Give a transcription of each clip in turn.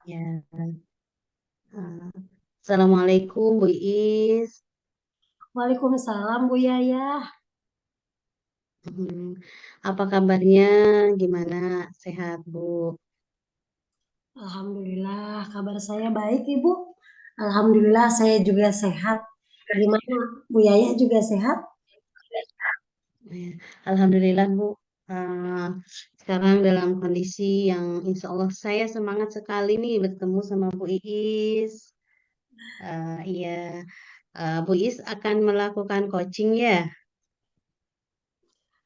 Ya, eh, Assalamualaikum Bu Is. Waalaikumsalam Bu Yaya. Hmm, Apa kabarnya? Gimana? Sehat Bu? Alhamdulillah kabar saya baik Ibu. Alhamdulillah saya juga sehat. Gimana Bu Yaya juga sehat? Ya, Alhamdulillah Bu. Eh, Sekarang dalam kondisi yang insya Allah saya semangat sekali nih bertemu sama Bu Is. Iya, Bu Is akan melakukan coaching ya?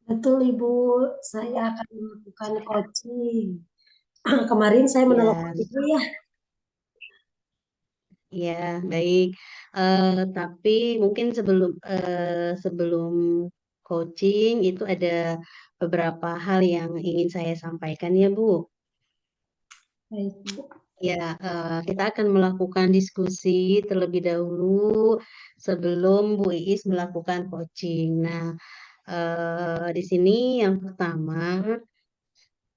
Betul Ibu, saya akan melakukan coaching. Kemarin saya Ya, menelpon Ibu ya. ya baik. Tapi mungkin sebelum coaching itu ada beberapa hal yang ingin saya sampaikan ya Bu. Baik Bu. Ya, kita akan melakukan diskusi terlebih dahulu sebelum Bu Iis melakukan coaching. Nah, di sini yang pertama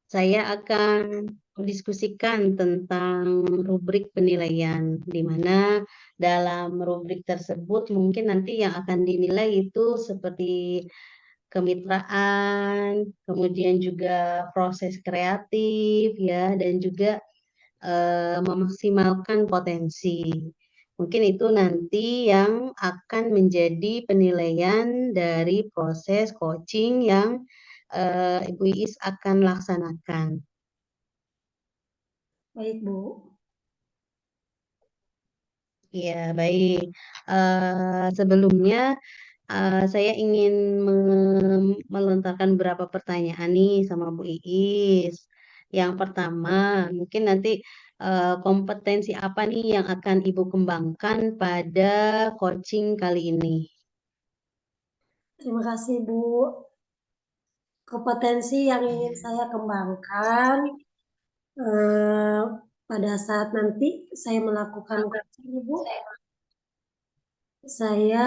saya akan mendiskusikan tentang rubrik penilaian, di mana dalam rubrik tersebut mungkin nanti yang akan dinilai itu seperti kemitraan, kemudian juga proses kreatif, ya, dan juga memaksimalkan potensi. Mungkin itu nanti yang akan menjadi penilaian dari proses coaching yang Ibu Iis akan laksanakan. Baik Bu. Ya, baik. Sebelumnya saya ingin melontarkan beberapa pertanyaan nih sama Bu Iis. Yang pertama, mungkin nanti kompetensi apa nih yang akan Ibu kembangkan pada coaching kali ini? Terima kasih Bu. Kompetensi yang ingin saya kembangkan eh, pada saat nanti saya melakukan coaching Ibu, saya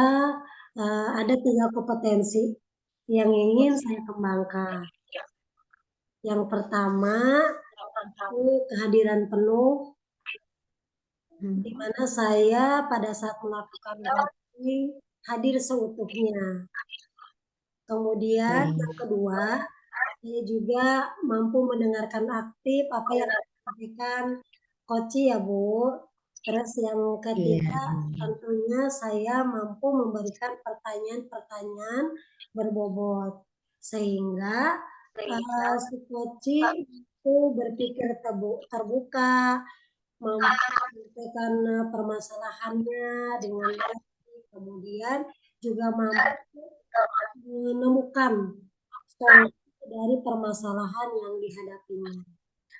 ada 3 kompetensi yang ingin saya kembangkan. Yang pertama itu kehadiran penuh, di Hmm, mana saya pada saat melakukan coaching hadir seutuhnya. Kemudian yang baik. kedua, saya juga mampu mendengarkan aktif apa yang disampaikan coach ya Bu. Terus yang Iya, ketiga, tentunya saya mampu memberikan pertanyaan-pertanyaan berbobot sehingga si coach itu berpikir terbuka, mampu menyelesaikan permasalahannya dengan baik, kemudian juga mampu menemukan solusi dari permasalahan yang dihadapinya.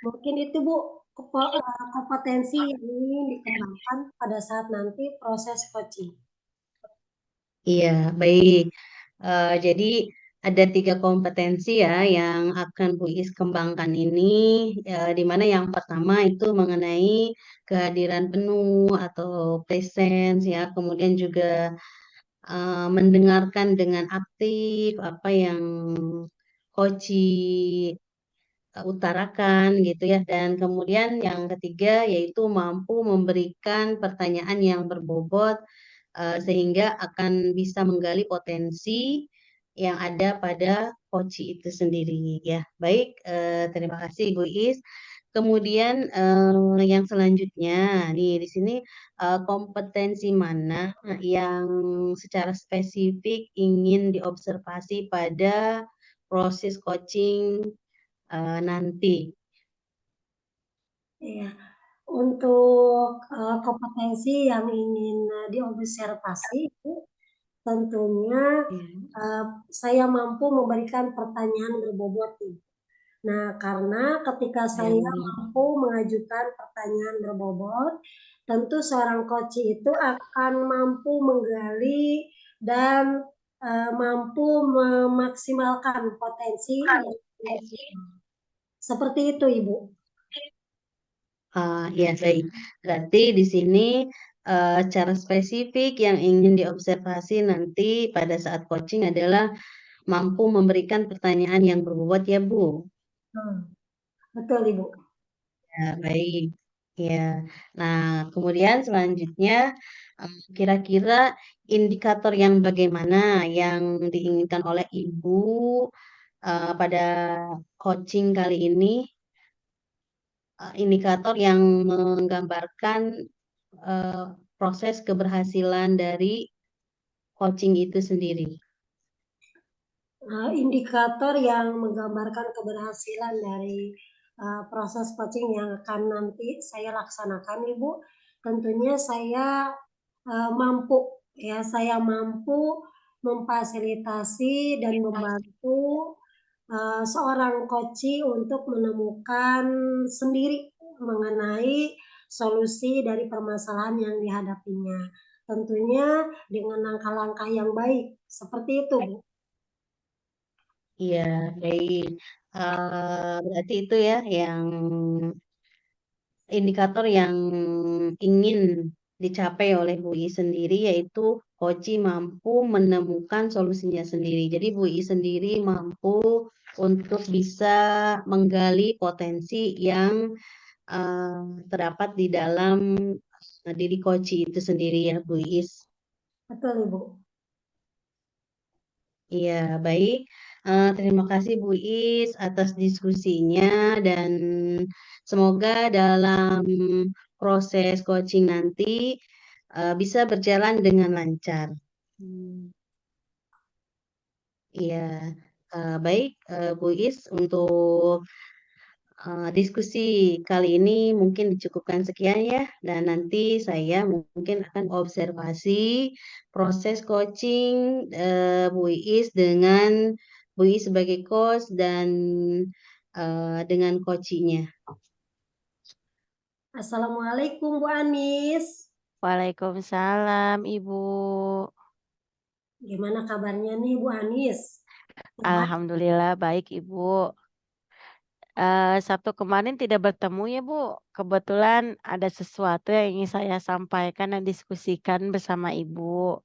Mungkin itu Bu kompetensi yang ingin dikembangkan pada saat nanti proses coaching. iya, baik. Jadi ada 3 kompetensi ya yang akan Bu Is kembangkan ini, di mana yang pertama itu mengenai kehadiran penuh atau presence ya, kemudian juga mendengarkan dengan aktif apa yang Koci utarakan gitu ya. Dan kemudian yang ketiga yaitu mampu memberikan pertanyaan yang berbobot sehingga akan bisa menggali potensi yang ada pada Koci itu sendiri ya. Baik, terima kasih Bu Is. Kemudian yang selanjutnya nih di sini kompetensi mana yang secara spesifik ingin diobservasi pada proses coaching nanti. Ya, untuk kompetensi yang ingin diobservasi itu tentunya Ya. eh, saya mampu memberikan pertanyaan berbobot nih. Nah, karena ketika saya Baik. mampu mengajukan pertanyaan berbobot, tentu seorang coach itu akan mampu menggali dan mampu memaksimalkan potensi yang dimiliki. Seperti itu, Ibu. Ya, baik. Berarti di sini cara spesifik yang ingin diobservasi nanti pada saat coaching adalah mampu memberikan pertanyaan yang berbobot ya, Bu. Hmm, betul, Ibu. Ya, baik. Ya. Nah, kemudian selanjutnya kira-kira indikator yang bagaimana yang diinginkan oleh Ibu pada coaching kali ini, indikator yang menggambarkan eh, proses keberhasilan dari coaching itu sendiri. Indikator yang menggambarkan keberhasilan dari proses coaching yang akan nanti saya laksanakan, Ibu. Tentunya saya mampu memfasilitasi dan membantu seorang coach untuk menemukan sendiri mengenai solusi dari permasalahan yang dihadapinya. Tentunya dengan langkah-langkah yang baik. Seperti itu, Bu. Iya, baik. Berarti itu ya yang indikator yang ingin dicapai oleh Bu I sendiri yaitu Koji mampu menemukan solusinya sendiri. Jadi Bu I sendiri mampu untuk bisa menggali potensi yang eh, terdapat di dalam diri Koji itu sendiri ya Bu Is. Betul, Ibu. Iya, baik. Terima kasih Bu Is atas diskusinya dan semoga dalam proses coaching nanti bisa berjalan dengan lancar. Hmm. Iya, baik Bu Is untuk diskusi kali ini mungkin dicukupkan sekian ya dan nanti saya mungkin akan observasi proses coaching Bu Is dengan Bu Is sebagai coach dan dengan coachingnya. Assalamualaikum, Bu Anis. Waalaikumsalam, Ibu. Gimana kabarnya nih, Bu Anis? Sehat? Alhamdulillah baik, Ibu. Sabtu kemarin tidak bertemu ya, Bu. Kebetulan ada sesuatu yang ingin saya sampaikan dan diskusikan bersama Ibu.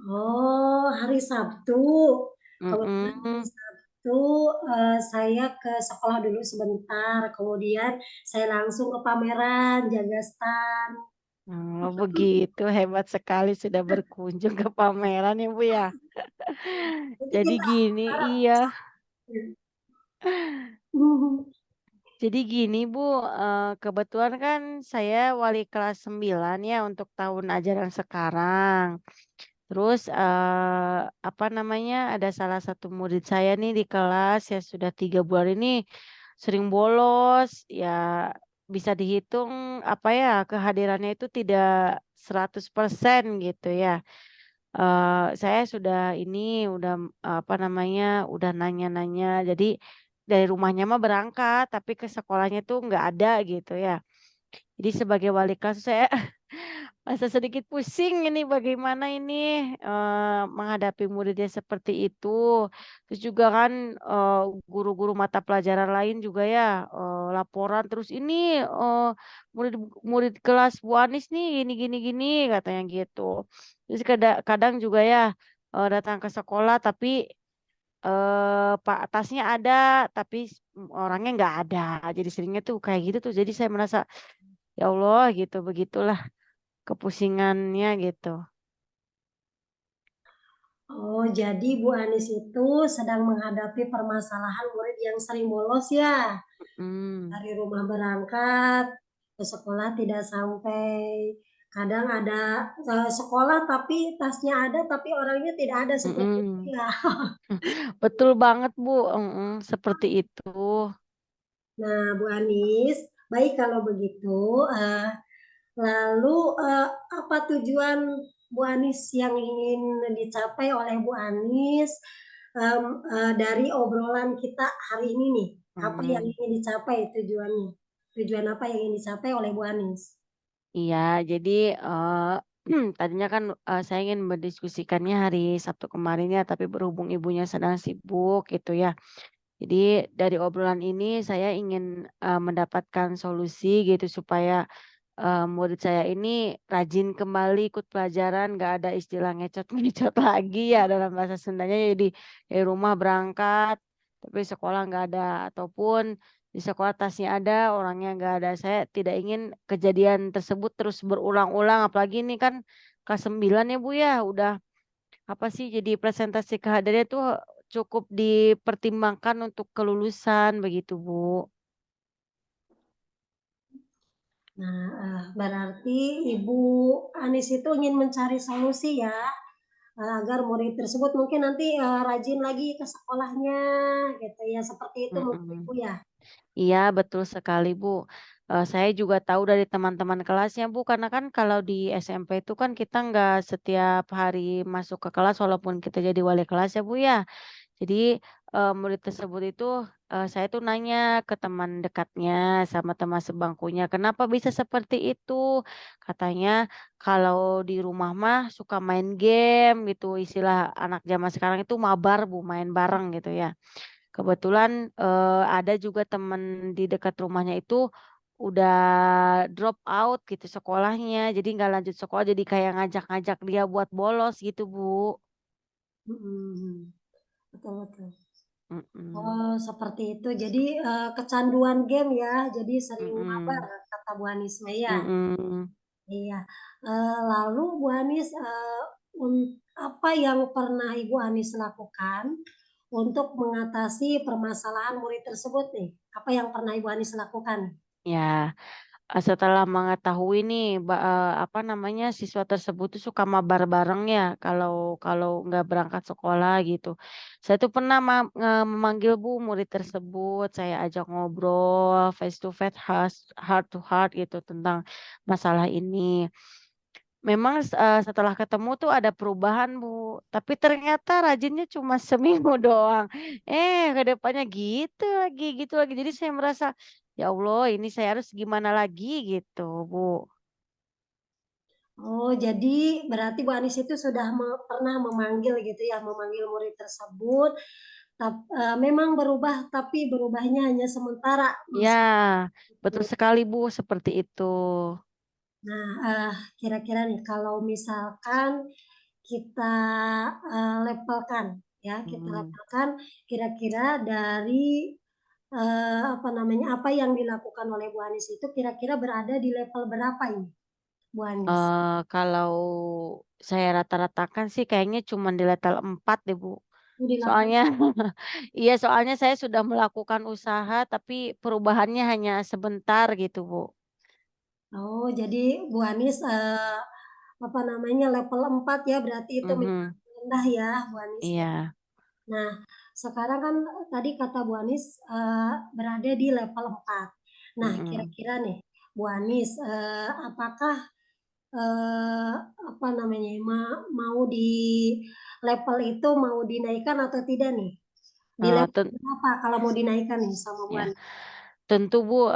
Oh, hari Sabtu. Kebetulan hari Mhm. Sabtu saya ke sekolah dulu sebentar. Kemudian saya langsung ke pameran jaga stand. Oh, begitu. Hebat sekali sudah berkunjung ke pameran ya, Bu, ya. Jadi Jadi kita gini harap iya. ya. Jadi gini, Bu, kebetulan kan saya wali kelas 9 ya untuk tahun ajaran sekarang. Terus, apa namanya, ada salah satu murid saya nih di kelas yang sudah 3 bulan ini sering bolos, ya bisa dihitung, apa ya, kehadirannya itu tidak 100% gitu ya. Saya sudah ini, udah, apa namanya, udah nanya-nanya, jadi dari rumahnya mah berangkat, tapi ke sekolahnya tuh nggak ada gitu ya. Jadi sebagai wali kelas saya masa sedikit pusing ini bagaimana ini, menghadapi muridnya seperti itu. Terus juga kan, guru-guru mata pelajaran lain juga ya, laporan terus, "Ini, murid murid kelas Bu Anis nih gini gini gini," katanya gitu. Terus kadang juga ya, datang ke sekolah tapi, pak tasnya ada tapi orangnya nggak ada. Jadi seringnya tuh kayak gitu tuh. Jadi saya merasa, ya Allah gitu, begitulah kepusingannya gitu. Oh, jadi Bu Anis itu sedang menghadapi permasalahan murid yang sering bolos ya. Mhm, Dari rumah berangkat ke sekolah tidak sampai. Kadang ada sekolah tapi tasnya ada tapi orangnya tidak ada seperti itu mhm. ya. Betul banget, Bu, seperti itu. Nah, Bu Anis, baik kalau begitu. Lalu apa tujuan Bu Anis yang ingin dicapai oleh Bu Anis dari obrolan kita hari ini nih? Apa yang Mhm. ingin dicapai tujuannya? Tujuan apa yang ingin dicapai oleh Bu Anis? Iya, jadi, tadinya kan, saya ingin mendiskusikannya hari Sabtu kemarin ya, tapi berhubung ibunya sedang sibuk gitu ya. Jadi dari obrolan ini saya ingin, mendapatkan solusi gitu supaya, murid saya ini rajin kembali ikut pelajaran, nggak ada istilah ngecot-ngecot lagi ya dalam bahasa Sundanya. Jadi dari rumah berangkat, tapi sekolah nggak ada, ataupun Di sekolah tasnya ada, orangnya nggak ada. Saya tidak ingin kejadian tersebut terus berulang-ulang, apalagi ini kan kelas 9 ya, Bu, ya. Udah, apa sih, jadi presentasi kehadirannya tuh cukup dipertimbangkan untuk kelulusan, begitu, Bu. Nah, berarti Ibu Anis itu ingin mencari solusi ya, agar murid tersebut mungkin nanti rajin lagi ke sekolahnya, gitu ya. Seperti itu mungkin Mhm. Ibu ya. Iya, betul sekali, Bu. Saya juga tahu dari teman-teman kelasnya, Bu, karena kan kalau di SMP itu kan kita nggak setiap hari masuk ke kelas walaupun kita jadi wali kelas ya, Bu, ya. Jadi, murid tersebut itu, saya tuh nanya ke teman dekatnya sama teman sebangkunya, "Kenapa bisa seperti itu?" Katanya, "Kalau di rumah mah suka main game," gitu, istilah anak zaman sekarang itu mabar, Bu, main bareng gitu ya. Kebetulan, ada juga teman di dekat rumahnya itu udah drop out gitu sekolahnya, jadi nggak lanjut sekolah, jadi kayak ngajak-ngajak dia buat bolos gitu, Bu. Mhm. Betul, betul. Mhm, Oh, seperti itu. Jadi kecanduan game ya, jadi sering mabar mhm, kata Bu Anis ya. mhm. Iya. Lalu Bu Anis, apa yang pernah Ibu Anis lakukan untuk mengatasi permasalahan murid tersebut nih? Apa yang pernah Ibu Anis lakukan? Ya, setelah mengetahui nih apa namanya, siswa tersebut tuh suka mabar bareng ya kalau kalau nggak berangkat sekolah gitu. Saya tuh pernah memanggil Bu murid tersebut, saya ajak ngobrol face to face, heart to heart gitu tentang masalah ini. Memang setelah ketemu tuh ada perubahan Bu, tapi ternyata rajinnya cuma seminggu doang. Ke depannya gitu lagi. Jadi saya merasa, "Ya Allah ini saya harus gimana lagi?" Gitu Bu. Oh, jadi berarti Bu Anis itu sudah pernah memanggil gitu ya, memanggil murid tersebut, memang berubah, tapi berubahnya hanya sementara. Ya, betul sekali Bu, seperti itu. Nah, kira-kira nih kalau misalkan kita levelkan ya, kita Mhm. levelkan kira-kira dari apa namanya, apa yang dilakukan oleh Bu Anies itu kira-kira berada di level berapa ini, Bu Anies? Kalau saya rata-ratakan sih kayaknya cuma di level 4 deh Bu. Oh, di level. Soalnya iya, soalnya saya sudah melakukan usaha, tapi perubahannya hanya sebentar gitu, Bu. Oh, jadi Bu Anies apa namanya, level 4 ya, berarti itu memang Mhm, rendah ya, Bu Anies ya. iya, Nah, sekarang kan tadi kata Bu Anies berada di level 4. Nah, mhm. kira-kira nih Bu Anies, apakah eh, apa namanya, mau di level itu mau dinaikkan atau tidak nih? Di Eee, level ten berapa kalau mau dinaikkan nih sama Bu ya. Anies? Tentu Bu,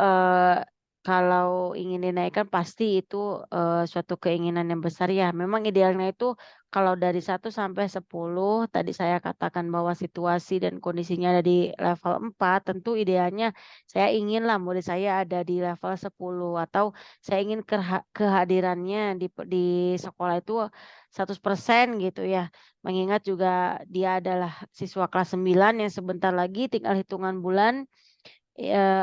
kalau ingin dinaikkan pasti itu, suatu keinginan yang besar ya. Memang idealnya itu kalau dari 1 sampai 10 tadi saya katakan bahwa situasi dan kondisinya ada di level 4 tentu idealnya saya inginlah murid saya ada di level 10 atau saya ingin kehadirannya di sekolah itu 100% gitu ya. Mengingat juga dia adalah siswa kelas 9 yang sebentar lagi tinggal hitungan bulan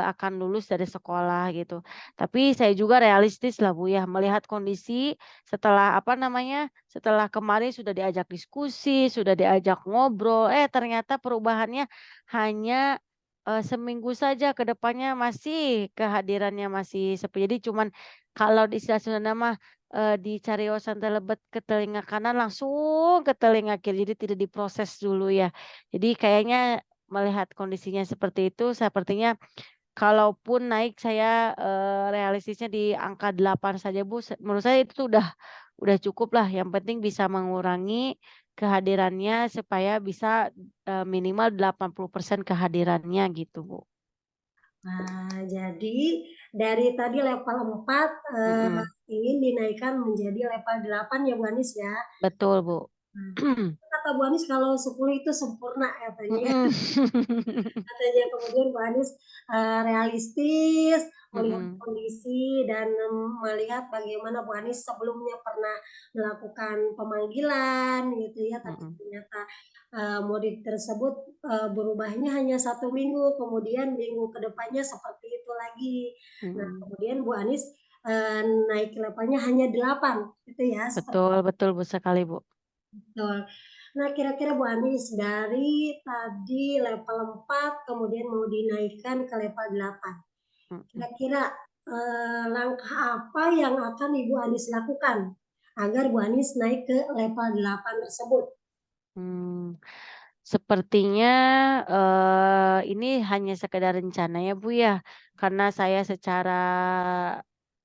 akan lulus dari sekolah gitu. Tapi saya juga realistis lah Bu ya, melihat kondisi setelah apa namanya, setelah kemarin sudah diajak diskusi, sudah diajak ngobrol, ternyata perubahannya hanya, seminggu saja, ke depannya masih kehadirannya masih sepi. Jadi cuman kalau di istilah Sunda mah, dicari santai lebet ke telinga kanan langsung ke telinga kiri, jadi tidak diproses dulu ya. Jadi kayaknya melihat kondisinya seperti itu, sepertinya kalaupun naik saya, realistisnya di angka 8 saja Bu, menurut saya itu udah cukup lah, yang penting bisa mengurangi kehadirannya supaya bisa, minimal 80% kehadirannya gitu Bu. Nah, jadi dari tadi level 4 Mhm, ingin dinaikkan menjadi level 8 ya Bu Anies ya. betul Bu. Kata Bu Anis kalau 10 itu sempurna katanya ya. Mm-mm. Katanya kemudian Bu Anis realistis melihat Mm-mm. kondisi dan melihat bagaimana Bu Anis sebelumnya pernah melakukan pemanggilan gitu ya, tapi Mm-mm. ternyata murid tersebut berubahnya hanya 1 minggu, kemudian minggu kedepannya seperti itu lagi. Nah Mm-mm. kemudian Bu Anis naik levelnya hanya 8 gitu ya, seperti Betul, betul Bu sekali Bu. itu. Nah, kira-kira Bu Anis dari tadi level 4 kemudian mau dinaikkan ke level 8. Mm-mm. Kira-kira langkah apa yang akan Ibu Anis lakukan agar Bu Anis naik ke level 8 tersebut? Hmm, Sepertinya ini hanya sekedar rencana ya Bu ya, karena saya secara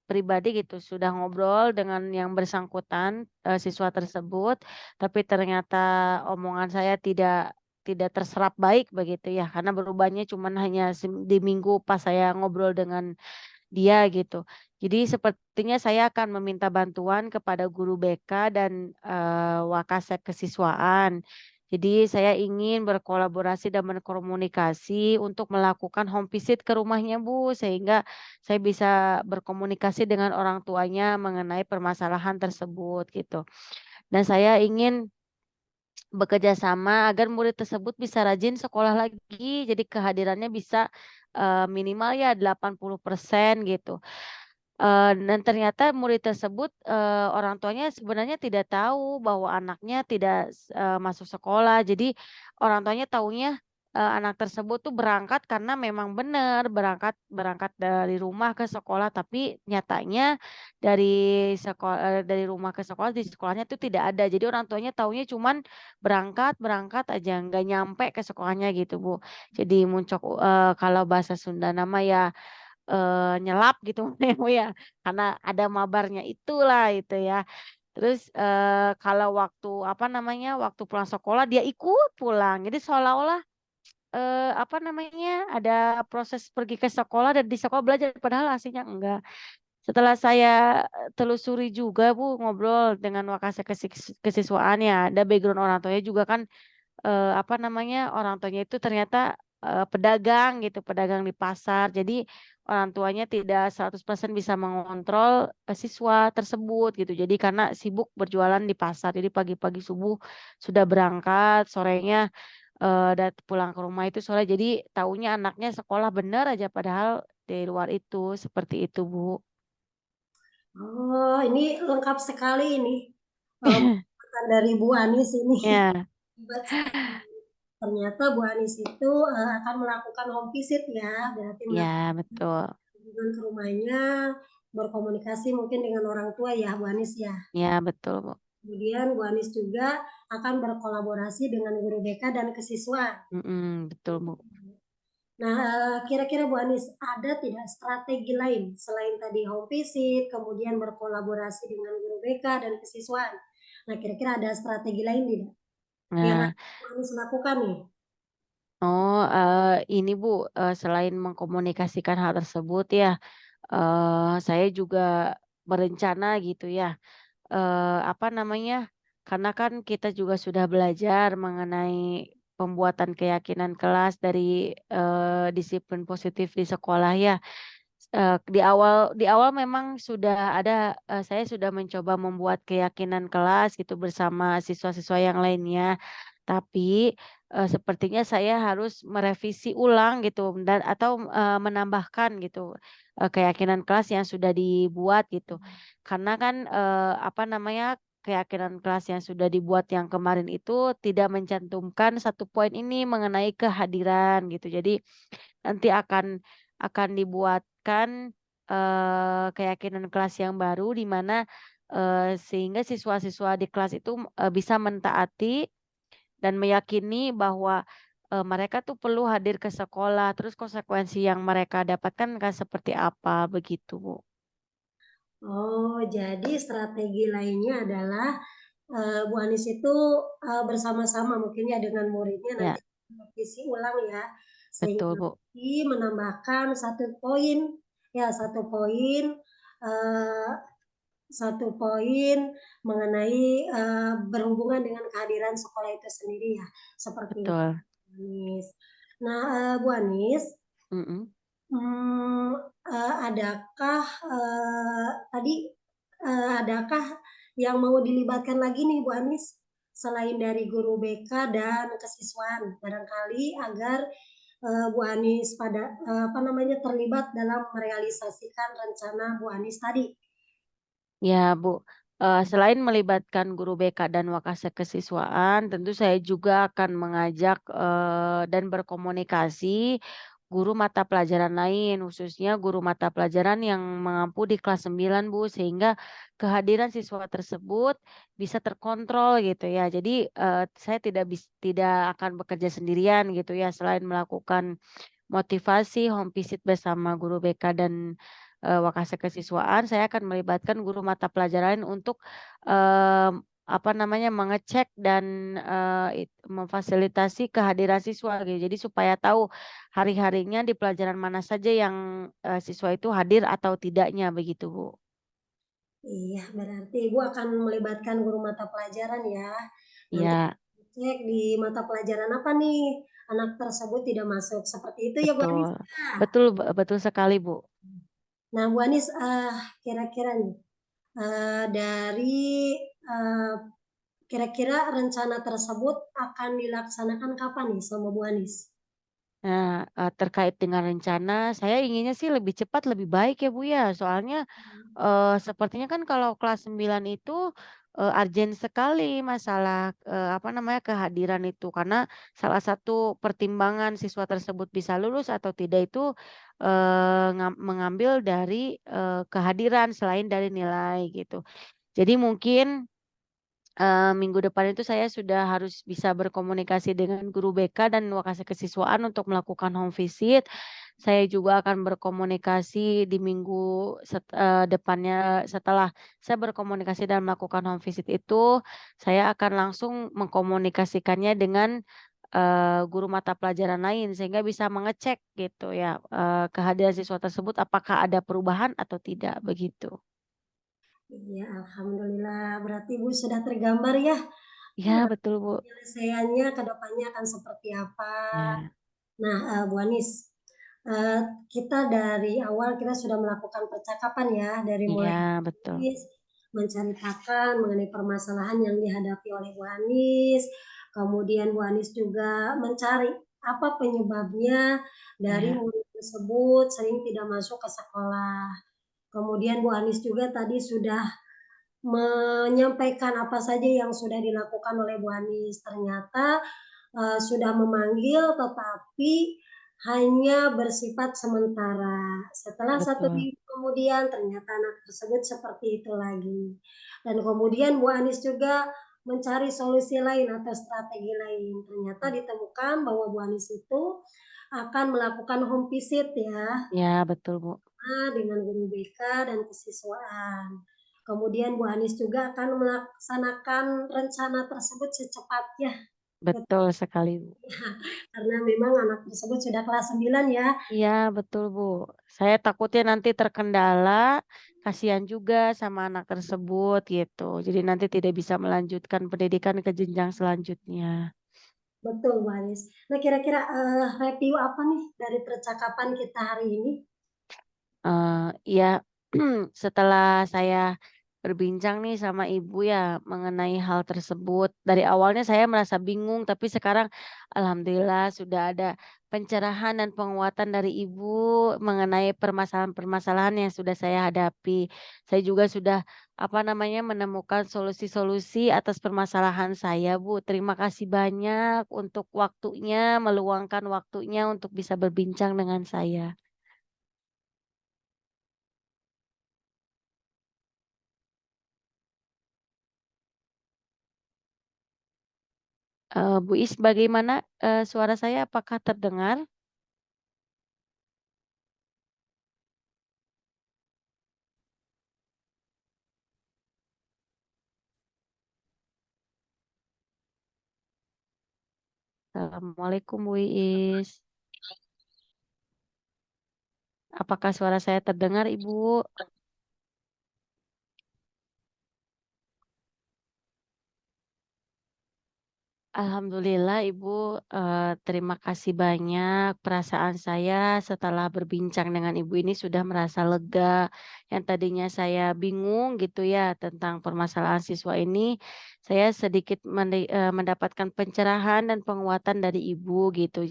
pribadi gitu sudah ngobrol dengan yang bersangkutan siswa tersebut, tapi ternyata omongan saya tidak terserap baik begitu ya, karena berubahnya cuman hanya di minggu pas saya ngobrol dengan dia gitu. Jadi sepertinya saya akan meminta bantuan kepada guru BK dan Wakasek kesiswaan. Jadi saya ingin berkolaborasi dan berkomunikasi untuk melakukan home visit ke rumahnya Bu, sehingga saya bisa berkomunikasi dengan orang tuanya mengenai permasalahan tersebut gitu. Dan saya ingin bekerja sama agar murid tersebut bisa rajin sekolah lagi. Jadi kehadirannya bisa minimal ya 80% gitu. Dan ternyata murid tersebut, orang tuanya sebenarnya tidak tahu bahwa anaknya tidak masuk sekolah. Jadi orang tuanya taunya, anak tersebut tuh berangkat karena memang benar berangkat berangkat dari rumah ke sekolah, tapi nyatanya dari rumah ke sekolah, di sekolahnya tuh tidak ada. Jadi orang tuanya taunya cuman berangkat berangkat aja, nggak nyampe ke sekolahnya gitu, Bu. Jadi muncul kalau bahasa Sunda nama ya nyelap gitu ya, Bu, ya, karena ada mabarnya itulah itu ya. Terus, kalau waktu apa namanya, waktu pulang sekolah dia ikut pulang. Jadi seolah-olah, apa namanya, ada proses pergi ke sekolah dan di sekolah belajar, padahal aslinya enggak. Setelah saya telusuri juga Bu, ngobrol dengan Wakasek Kesiswaan ya, ada background orang tuanya juga kan apa namanya, orang tuanya itu ternyata, pedagang gitu, pedagang di pasar. Jadi orang tuanya tidak 100% bisa mengontrol, siswa tersebut gitu. Jadi karena sibuk berjualan di pasar, jadi pagi-pagi subuh sudah berangkat, sorenya, pulang ke rumah itu sore. Jadi taunya anaknya sekolah bener aja, padahal di luar itu, seperti itu, Bu. Oh, ini lengkap sekali ini. Bukan dari Bu Anis ini. Ya, Hebat sekali. Ternyata Bu Anis itu akan melakukan home visit ya, berarti ya melakukan betul. kunjungan ke rumahnya, berkomunikasi mungkin dengan orang tua ya, Bu Anis ya. Ya betul, Bu. Kemudian Bu Anis juga akan berkolaborasi dengan guru BK dan kesiswaan. Betul, Bu. Nah, kira-kira Bu Anis ada tidak strategi lain selain tadi home visit, kemudian berkolaborasi dengan guru BK dan kesiswaan? Nah, kira-kira ada strategi lain tidak yang Nah, akan Bu Anis lakukan nih? oh, ini Bu, selain mengkomunikasikan hal tersebut ya, saya juga berencana gitu ya, apa namanya, karena kan kita juga sudah belajar mengenai pembuatan keyakinan kelas dari, disiplin positif di sekolah ya. Di awal memang sudah ada, saya sudah mencoba membuat keyakinan kelas gitu bersama siswa-siswa yang lainnya. Tapi, sepertinya saya harus merevisi ulang gitu dan atau, menambahkan gitu, keyakinan kelas yang sudah dibuat gitu. Karena kan, apa namanya, keyakinan kelas yang sudah dibuat yang kemarin itu tidak mencantumkan satu poin ini mengenai kehadiran gitu. Jadi nanti akan dibuatkan, keyakinan kelas yang baru di mana, sehingga siswa-siswa di kelas itu, bisa mentaati dan meyakini bahwa, mereka tuh perlu hadir ke sekolah, terus konsekuensi yang mereka dapatkan akan seperti apa, begitu, Bu. Oh, jadi strategi lainnya adalah Bu Anis itu bersama-sama mungkin ya dengan muridnya nanti Ya, revisi ulang ya, sehingga betul, Bu. nanti menambahkan 1 poin, ya 1 poin eh, satu poin mengenai berhubungan dengan kehadiran sekolah itu sendiri ya, seperti itu, Betul. Anis. Nah, Bu Anis, Mm-mm. adakah tadi adakah yang mau dilibatkan lagi nih Bu Anis selain dari guru BK dan kesiswaan barangkali agar Bu Anis pada terlibat dalam merealisasikan rencana Bu Anis tadi. Ya, Bu. Selain melibatkan guru BK dan wakase kesiswaan, tentu saya juga akan mengajak dan berkomunikasi guru mata pelajaran lain, khususnya guru mata pelajaran yang mengampu di kelas 9, Bu, sehingga kehadiran siswa tersebut bisa terkontrol gitu ya. Jadi saya tidak akan bekerja sendirian gitu ya, selain melakukan motivasi home visit bersama guru BK dan, wakase kesiswaan, saya akan melibatkan guru mata pelajaran untuk, apa namanya, mengecek dan, memfasilitasi kehadiran siswa gitu. Jadi supaya tahu hari-harinya di pelajaran mana saja yang, siswa itu hadir atau tidaknya begitu, Bu. Iya, berarti Ibu akan melibatkan guru mata pelajaran ya. Nanti Iya, cek di mata pelajaran apa nih anak tersebut tidak masuk. Seperti itu ya Bu Anis. betul. Betul sekali, Bu. Nah Bu Anis, kira-kira nih dari eh, kira-kira rencana tersebut akan dilaksanakan kapan nih sama Bu Anis? Nah, terkait dengan rencana, saya inginnya sih lebih cepat lebih baik ya, Bu, ya. Soalnya, sepertinya kan kalau kelas 9 itu, urgent sekali masalah, apa namanya, kehadiran itu. Karena salah satu pertimbangan siswa tersebut bisa lulus atau tidak itu, mengambil dari, kehadiran selain dari nilai gitu. Jadi mungkin minggu depan itu saya sudah harus bisa berkomunikasi dengan guru BK dan wakase kesiswaan untuk melakukan home visit. Saya juga akan berkomunikasi di minggu depannya setelah saya berkomunikasi dan melakukan home visit itu, saya akan langsung mengkomunikasikannya dengan, guru mata pelajaran lain sehingga bisa mengecek gitu ya, kehadiran siswa tersebut apakah ada perubahan atau tidak, begitu. Iya, Alhamdulillah. Berarti Ibu sudah tergambar ya Iya betul, Bu. penyelesaiannya ke depannya akan seperti apa. Ya, Nah, Bu Anis, eh, kita dari awal kita sudah melakukan percakapan ya, dari iya mulai betul. Anis menceritakan mengenai permasalahan yang dihadapi oleh Bu Anis, kemudian Bu Anis juga mencari apa penyebabnya dari Ya. murid tersebut sering tidak masuk ke sekolah. Kemudian Bu Anis juga tadi sudah menyampaikan apa saja yang sudah dilakukan oleh Bu Anis. Ternyata sudah memanggil tetapi hanya bersifat sementara. Setelah satu Betul, minggu kemudian ternyata anak tersebut seperti itu lagi. Dan kemudian Bu Anis juga mencari solusi lain atau strategi lain. Ternyata ditemukan bahwa Bu Anis itu akan melakukan home visit ya ya betul Bu, dengan guru BK dan kesiswaan. Kemudian Bu Anis juga akan melaksanakan rencana tersebut secepatnya betul sekali Bu. karena memang anak tersebut sudah kelas 9 ya. Iya betul Bu, saya takutnya nanti terkendala, kasihan juga sama anak tersebut gitu, jadi nanti tidak bisa melanjutkan pendidikan ke jenjang selanjutnya. Betul Bu Anis. Nah kira-kira review apa nih dari percakapan kita hari ini? Ya setelah saya berbincang nih sama ibu ya mengenai hal tersebut. Dari awalnya saya merasa bingung, tapi sekarang alhamdulillah sudah ada pencerahan dan penguatan dari ibu mengenai permasalahan-permasalahan yang sudah saya hadapi. Saya juga sudah apa namanya menemukan solusi-solusi atas permasalahan saya, Bu. Terima kasih banyak untuk waktunya, meluangkan waktunya untuk bisa berbincang dengan saya. Bu Is, bagaimana, suara saya apakah terdengar? Assalamualaikum Bu Iis. Apakah suara saya terdengar Ibu? Alhamdulillah Ibu, terima kasih banyak. Perasaan saya setelah berbincang dengan Ibu ini sudah merasa lega. Yang tadinya saya bingung gitu ya tentang permasalahan siswa ini, saya sedikit mendapatkan pencerahan dan penguatan dari Ibu gitu.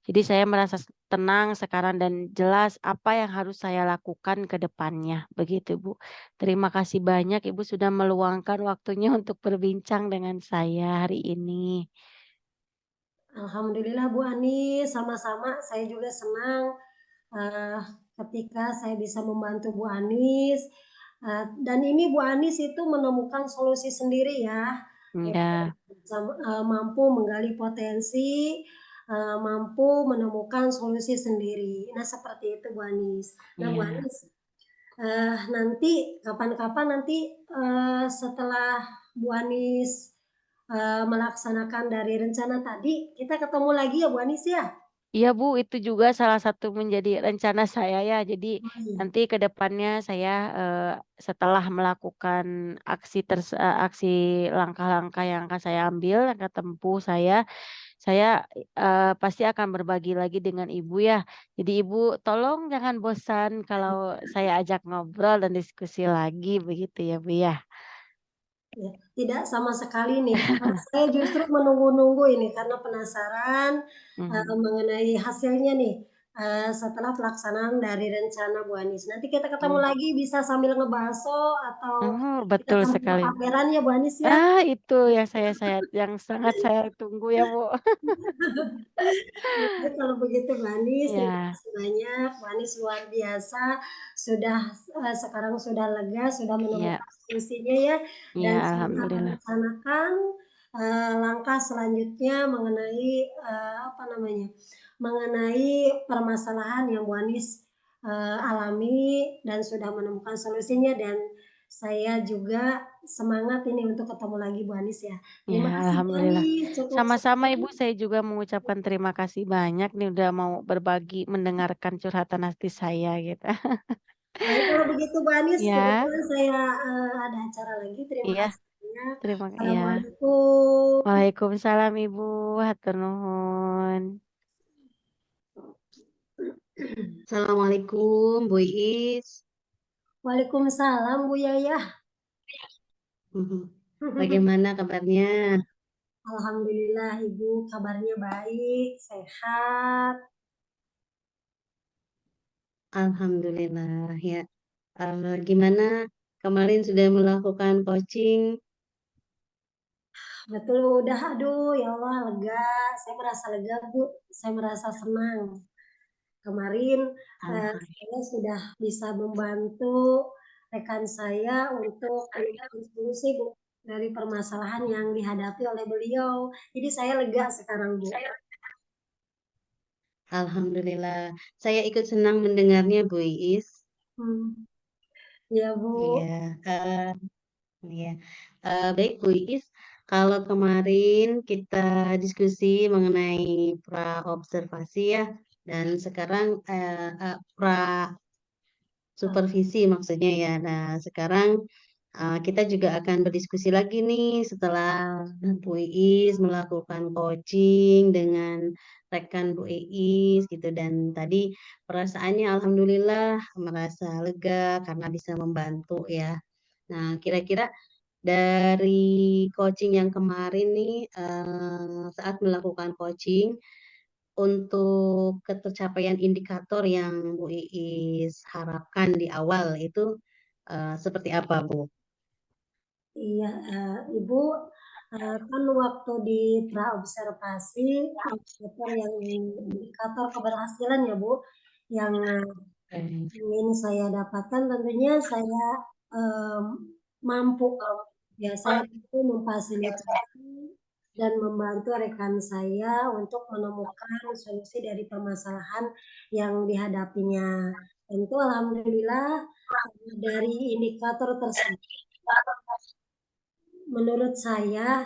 Jadi saya merasa tenang sekarang dan jelas apa yang harus saya lakukan ke depannya, begitu Bu. Terima kasih banyak Ibu sudah meluangkan waktunya untuk berbincang dengan saya hari ini. Alhamdulillah Bu Ani, sama-sama saya juga senang eh, ketika saya bisa membantu Bu Anis. Dan ini Bu Anis itu menemukan solusi sendiri ya, yaitu Ya, mampu menggali potensi, mampu menemukan solusi sendiri. Nah seperti itu Bu Anis. Nah Bu iya. Anis, nanti kapan-kapan nanti setelah Bu Anis melaksanakan dari rencana tadi, kita ketemu lagi ya Bu Anis ya. Iya Bu, itu juga salah satu menjadi rencana saya ya. Jadi Oh, iya. nanti ke depannya saya, setelah melakukan aksi langkah-langkah yang akan saya ambil, langkah tempuh saya, pasti akan berbagi lagi dengan Ibu ya. Jadi Ibu tolong jangan bosan kalau saya ajak ngobrol dan diskusi lagi begitu ya Bu ya? Ya, tidak sama sekali nih. Saya justru menunggu-nunggu ini karena penasaran Mhm. mengenai hasilnya nih setelah pelaksanaan dari rencana Bu Anis. Nanti kita ketemu Mmm. lagi bisa sambil ngebaso atau Oh, kita betul sambil sekali. pameran ya Bu Anis ya. Ah, itu yang yang sangat saya tunggu ya Bu. Baik, kalau begitu Bu Anis, terima Ya, kasih banyak. Bu Anis luar biasa, sudah sekarang sudah lega, sudah iya, menemukan solusinya ya, iya, dan sudah alhamdulillah. merencanakan langkah selanjutnya mengenai apa namanya, mengenai permasalahan yang Bu Anis alami dan sudah menemukan solusinya dan saya juga semangat ini untuk ketemu lagi Bu Anis ya. Ya, Terima kasih Bu alhamdulillah. Anis, cukup Sama-sama sekian. Ibu, saya juga mengucapkan terima kasih banyak nih udah mau berbagi, mendengarkan curhatan hati saya gitu. Baik, kalau begitu Bu Anies, Ya, kebetulan saya ada acara lagi. Terima iya, kasih banyak. iya. Assalamualaikum. Waalaikumsalam Ibu, hatur nuhun. Assalamualaikum, Bu Iis. Waalaikumsalam Bu Yaya. Mhm. Bagaimana kabarnya? Alhamdulillah Ibu kabarnya baik, sehat. Alhamdulillah ya. Gimana kemarin sudah melakukan coaching? Betul udah, aduh ya Allah lega. Saya merasa lega Bu, saya merasa senang. Kemarin Alhamdulillah. saya sudah bisa membantu rekan saya untuk menemukan solusi Bu dari permasalahan yang dihadapi oleh beliau. Jadi saya lega sekarang Bu. Alhamdulillah. Saya ikut senang mendengarnya, Bu Iis. Hmm. Ya Iya, Bu, eh, iya. Baik, Bu Iis. Kalau kemarin kita diskusi mengenai pra observasi ya, dan sekarang pra supervisi maksudnya ya. Nah, sekarang kita juga akan berdiskusi lagi nih setelah Bu Iis melakukan coaching dengan rekan Bu Iis gitu dan tadi perasaannya alhamdulillah merasa lega karena bisa membantu ya. Nah, kira-kira dari coaching yang kemarin nih saat melakukan coaching untuk ketercapaian indikator yang Bu Iis harapkan di awal itu seperti apa, Bu? iya Ibu, kan waktu di praobservasi indikator keberhasilan ya Bu, yang ingin saya dapatkan tentunya saya em, mampu ya saya mampu memfasilitasi dan membantu rekan saya untuk menemukan solusi dari permasalahan yang dihadapinya. Tentu alhamdulillah dari indikator tersebut menurut saya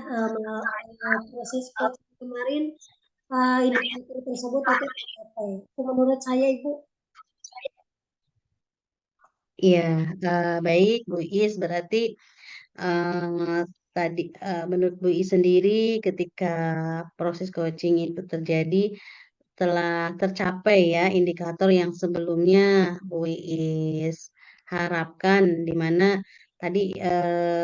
proses coaching kemarin indikator tersebut itu tercapai. Itu menurut saya Ibu. Iya, baik Bu Is berarti tadi menurut Bu I sendiri ketika proses coaching itu terjadi telah tercapai ya indikator yang sebelumnya Bu Iis harapkan, di mana tadi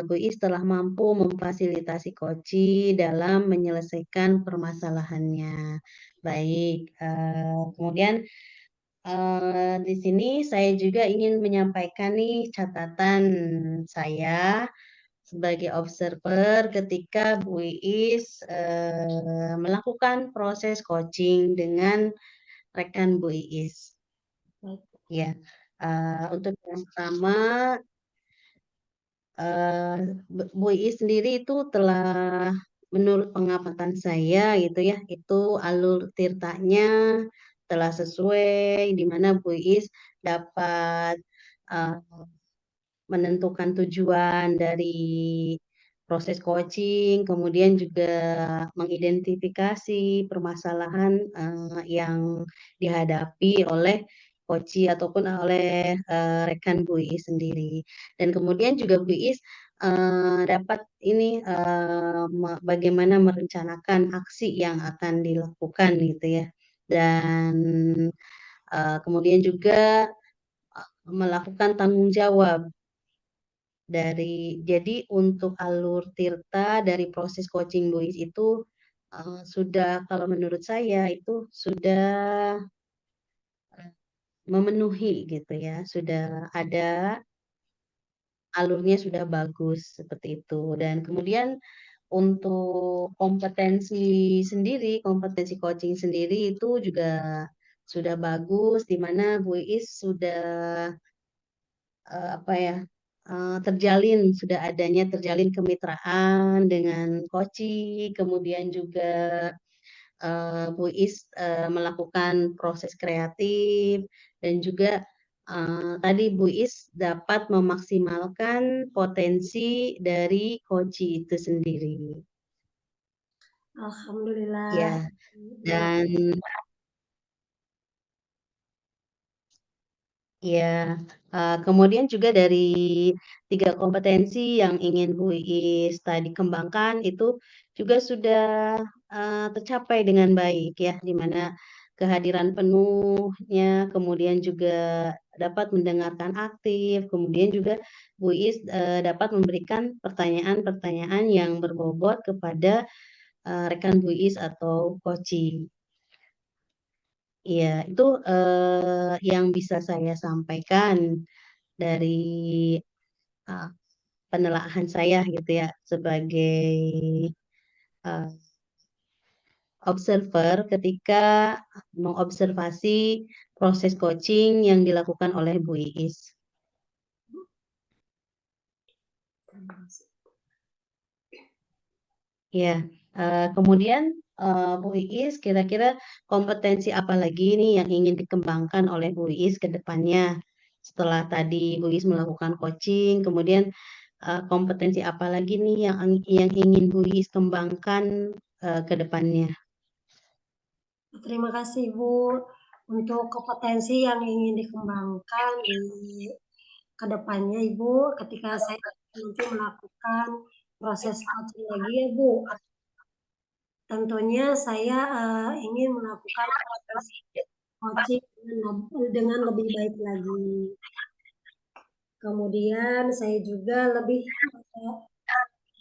Bu Iis telah mampu memfasilitasi Koci dalam menyelesaikan permasalahannya. Baik, kemudian di sini saya juga ingin menyampaikan nih catatan saya sebagai observer ketika Bu Iis melakukan proses coaching dengan rekan Bu Iis. Baik. Ya, untuk yang pertama, Bu Iis sendiri itu telah menurut pengamatan saya gitu ya, itu alur tirtanya telah sesuai di mana Bu Iis dapat uh, menentukan tujuan dari proses coaching, kemudian juga mengidentifikasi permasalahan yang dihadapi oleh coach ataupun oleh rekan Bu Iis sendiri. Dan kemudian juga Bu Iis dapat ini bagaimana merencanakan aksi yang akan dilakukan gitu ya. Dan kemudian juga melakukan tanggung jawab jadi untuk alur tirta dari proses coaching Boys itu sudah kalau menurut saya itu sudah memenuhi gitu ya, sudah ada alurnya sudah bagus seperti itu. Dan kemudian untuk kompetensi coaching sendiri itu juga sudah bagus, di mana Bu Is sudah apa ya terjalin kemitraan dengan Koci, kemudian juga Bu Is melakukan proses kreatif dan juga tadi Bu Is dapat memaksimalkan potensi dari Koci itu sendiri. Alhamdulillah. Ya, dan ya, kemudian juga dari 3 kompetensi yang ingin Bu Iis tadi kembangkan itu juga sudah tercapai dengan baik ya, di mana kehadiran penuhnya, kemudian juga dapat mendengarkan aktif, kemudian juga Bu Iis dapat memberikan pertanyaan-pertanyaan yang berbobot kepada rekan Bu Iis atau coaching. Iya, itu yang bisa saya sampaikan dari uh, penelaahan saya gitu ya sebagai uh, observer ketika mengobservasi proses coaching yang dilakukan oleh Bu Iis. Ya, kemudian Bu Iis kira-kira kompetensi apa lagi nih yang ingin dikembangkan oleh Bu Iis ke depannya setelah tadi Bu Iis melakukan coaching, kemudian kompetensi apa lagi nih yang ingin Bu Iis kembangkan ke depannya? Terima kasih Bu untuk kompetensi yang ingin dikembangkan di kedepannya Ibu ketika saya nanti melakukan proses coaching lagi ya Bu. Tentunya saya ingin melakukan proses coaching dengan lebih baik lagi. Kemudian saya juga lebih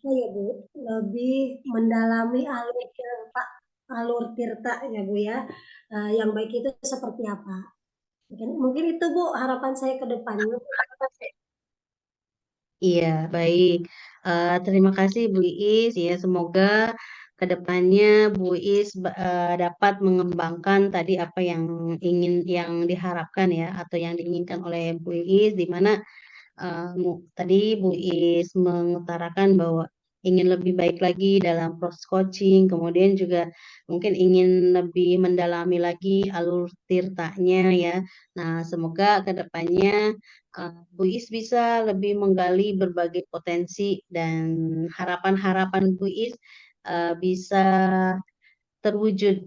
ya Bu, lebih mendalami alur tirta ya Bu ya. Yang baik itu seperti apa? Mungkin itu Bu harapan saya ke depannya. Iya, baik. Terima kasih Bu Iis. Ya, semoga ke depannya Bu Iis dapat mengembangkan tadi apa yang diharapkan ya atau yang diinginkan oleh Bu Iis, di mana tadi Bu Is mengutarakan bahwa ingin lebih baik lagi dalam proses coaching, kemudian juga mungkin ingin lebih mendalami lagi alur tirtanya ya. Nah, semoga ke depannya Bu Is bisa lebih menggali berbagai potensi dan harapan-harapan Bu Is bisa terwujud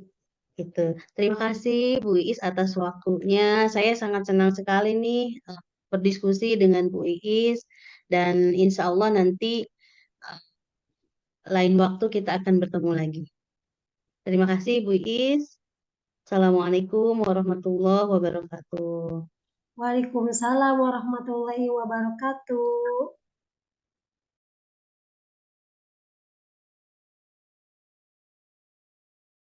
gitu. Terima kasih Bu Iis atas waktunya. Saya sangat senang sekali nih berdiskusi dengan Bu Iis dan insya Allah nanti lain waktu kita akan bertemu lagi. Terima kasih Bu Is. Assalamualaikum warahmatullahi wabarakatuh. Waalaikumsalam warahmatullahi wabarakatuh.